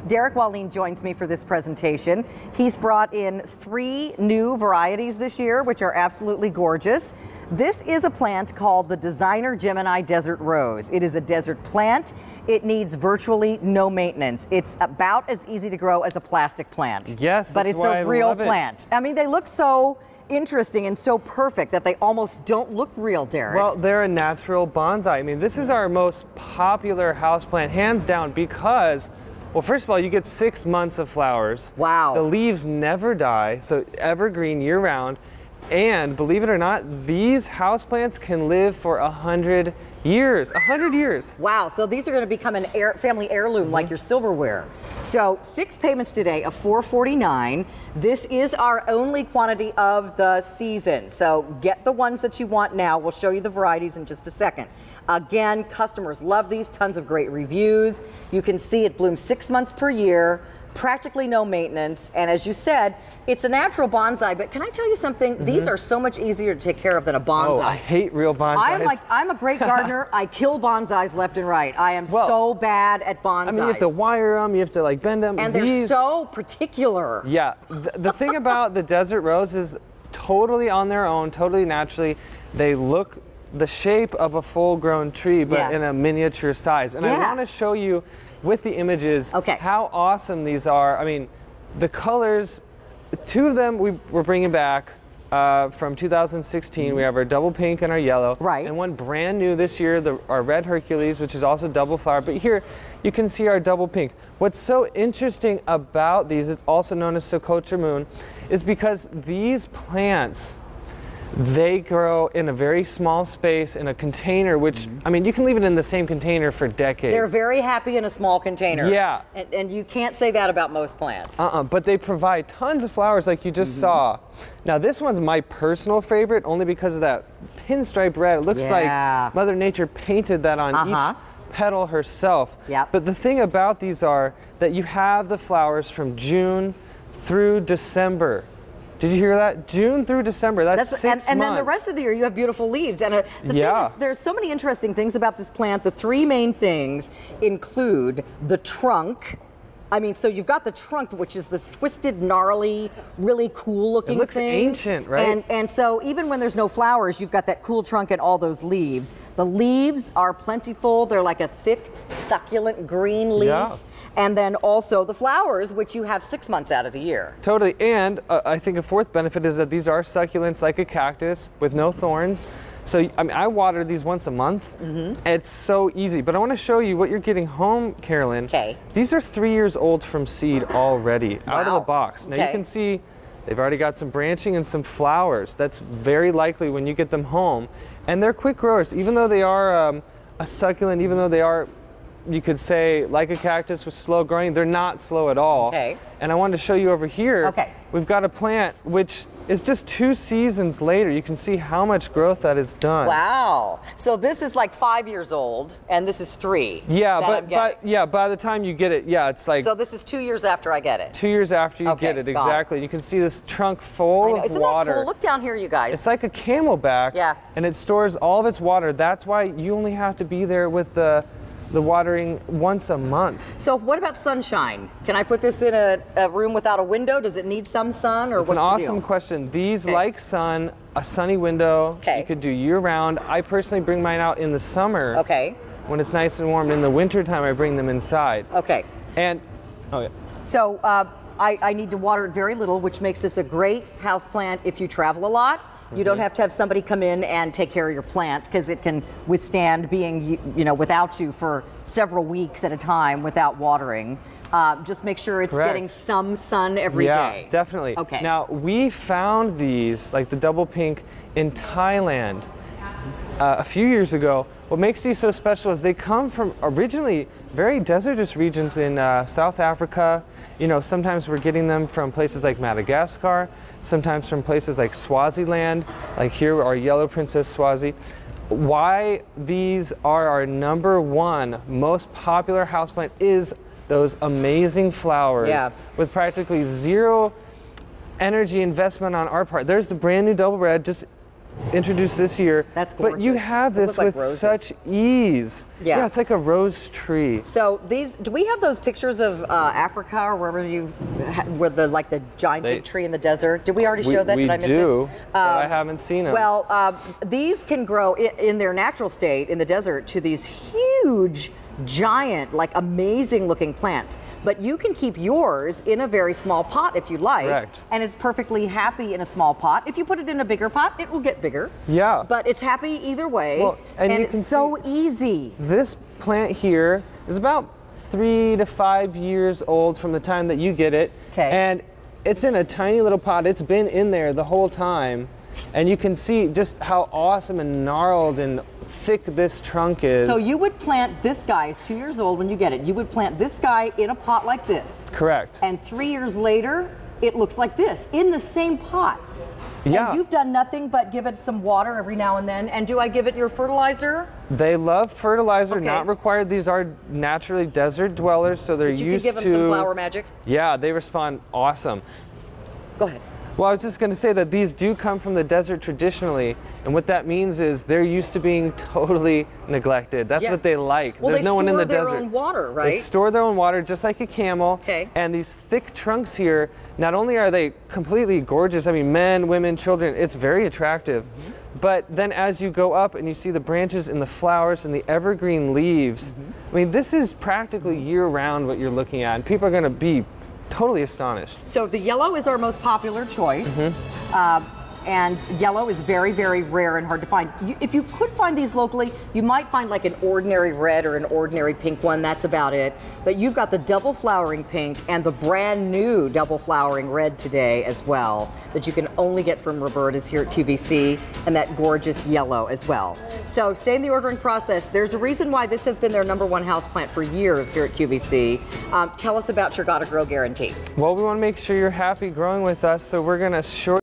Derek Wallin joins me for this presentation. He's brought in 3 new varieties this year, which are absolutely gorgeous. This is a plant called the Designer Gemini Desert Rose. It is a desert plant. It needs virtually no maintenance. It's about as easy to grow as a plastic plant. Yes, but it's a real plant. I mean, they look so interesting and so perfect that they almost don't look real, Derek. Well, they're a natural bonsai. I mean, this is our most popular houseplant, hands down, because, well, first of all, you get 6 months of flowers. Wow. The leaves never die, so evergreen year-round. And believe it or not, these houseplants can live for 100 years. 100 years. Wow, so these are going to become an family heirloom like your silverware. So 6 payments today of $449. This is our only quantity of the season. So get the ones that you want now. We'll show you the varieties in just a second. Again, customers love these, tons of great reviews. You can see it blooms 6 months per year. Practically no maintenance, and as you said, it's a natural bonsai, but can I tell you something? These are so much easier to take care of than a bonsai. Oh, I hate real bonsais. I'm a great gardener. I kill bonsais left and right. I am so bad at bonsais. I mean, you have to wire them, you have to like bend them. And they're so particular. Yeah, the thing about the desert rose is totally on their own, totally naturally. They look the shape of a full-grown tree, but in a miniature size. And I want to show you with the images how awesome these are. I mean, the colors, 2 of them we're bringing back from 2016. We have our double pink and our yellow. Right. And one brand new this year, our red Hercules, which is also double flower. But here you can see our double pink. What's so interesting about these, it's also known as Socotra Moon, is because these plants, they grow in a very small space in a container, which, I mean, you can leave it in the same container for decades. They're very happy in a small container. Yeah. And you can't say that about most plants. But they provide tons of flowers like you just saw. Now, this one's my personal favorite only because of that pinstripe red. It looks like Mother Nature painted that on each petal herself. But the thing about these are that you have the flowers from June through December. Did you hear that? June through December. That's 6 months. And then the rest of the year you have beautiful leaves. And the thing is, there's so many interesting things about this plant. The 3 main things include the trunk. I mean, so you've got the trunk, which is this twisted, gnarly, really cool looking thing. It looks ancient, right? And so even when there's no flowers, you've got that cool trunk and all those leaves. The leaves are plentiful. They're like a thick, succulent green leaf. Yeah. And then also the flowers, which you have 6 months out of the year. Totally, and I think a 4th benefit is that these are succulents like a cactus with no thorns. So, I mean, I water these once a month. It's so easy, but I want to show you what you're getting home, Carolyn. Okay. These are 3 years old from seed already, out of the box. Now you can see they've already got some branching and some flowers. That's very likely when you get them home. And they're quick growers, even though they are a succulent, even though they are, you could say, like a cactus with slow growing, they're not slow at all. Okay. And I wanted to show you over here, we've got a plant which is just 2 seasons later. You can see how much growth that has done. Wow. So this is like 5 years old, and this is 3. Yeah, but by the time you get it, it's like. So this is 2 years after I get it. 2 years after you get it, exactly. You can see this trunk full of water. Isn't that cool? Look down here, you guys. It's like a camelback. Yeah. And it stores all of its water. That's why you only have to be there with the watering once a month. So what about sunshine? Can I put this in a room without a window? Does it need some sun, or what's the deal? It's an awesome question. These like sun, a sunny window. You could do year round. I personally bring mine out in the summer. When it's nice and warm. In the wintertime, I bring them inside. And, so I need to water it very little, which makes this a great house plant if you travel a lot. You don't have to have somebody come in and take care of your plant, because it can withstand being, without you for several weeks at a time without watering. Just make sure it's getting some sun every day. Yeah, definitely. Now, we found these, like the double pink, in Thailand a few years ago. What makes these so special is they come from originally very desertous regions in South Africa. Sometimes we're getting them from places like Madagascar, sometimes from places like Swaziland, like here our yellow princess Swazi. Why these are our #1 most popular houseplant is those amazing flowers with practically 0 energy investment on our part. There's the brand new double red, just introduced this year. That's gorgeous. But you have this with such ease. Yeah, it's like a rose tree. So these, do we have those pictures of Africa or wherever you, where the giant big tree in the desert? Did we already show that? Did I miss it? We do, but I haven't seen them. Well, these can grow in their natural state in the desert to these huge, giant, amazing looking plants. But you can keep yours in a very small pot if you like. Correct. And it's perfectly happy in a small pot. If you put it in a bigger pot, it will get bigger. Yeah. But it's happy either way. Well, and it's so easy. This plant here is about 3 to 5 years old from the time that you get it. Okay. And it's in a tiny little pot. It's been in there the whole time. And you can see just how awesome and gnarled and thick this trunk is. So you would plant this guy, is 2 years old when you get it. You would plant this guy in a pot like this. Correct. And 3 years later, it looks like this, in the same pot. Yeah. And you've done nothing but give it some water every now and then. And do I give it your fertilizer? They love fertilizer, Okay. not required. These are naturally desert dwellers, so they're used to... You can give them some flower magic? Yeah, they respond awesome. Go ahead. Well, I was just going to say that these do come from the desert traditionally, and what that means is they're used to being totally neglected. That's what they like. Well, There's no one in the desert. They store desert. their own water, right? They store their own water just like a camel. Okay. And these thick trunks here, not only are they completely gorgeous, I mean, men, women, children, it's very attractive. But then as you go up and you see the branches and the flowers and the evergreen leaves, I mean, this is practically year-round what you're looking at, and people are going to be totally astonished. So the yellow is our most popular choice. And yellow is very, very rare and hard to find. If you could find these locally, you might find like an ordinary red or an ordinary pink one. That's about it. But you've got the double flowering pink and the brand new double flowering red today as well, that you can only get from Roberta's here at QVC, and that gorgeous yellow as well. So stay in the ordering process. There's a reason why this has been their #1 houseplant for years here at QVC. Tell us about your Gotta Grow guarantee. Well, we want to make sure you're happy growing with us, so we're going to short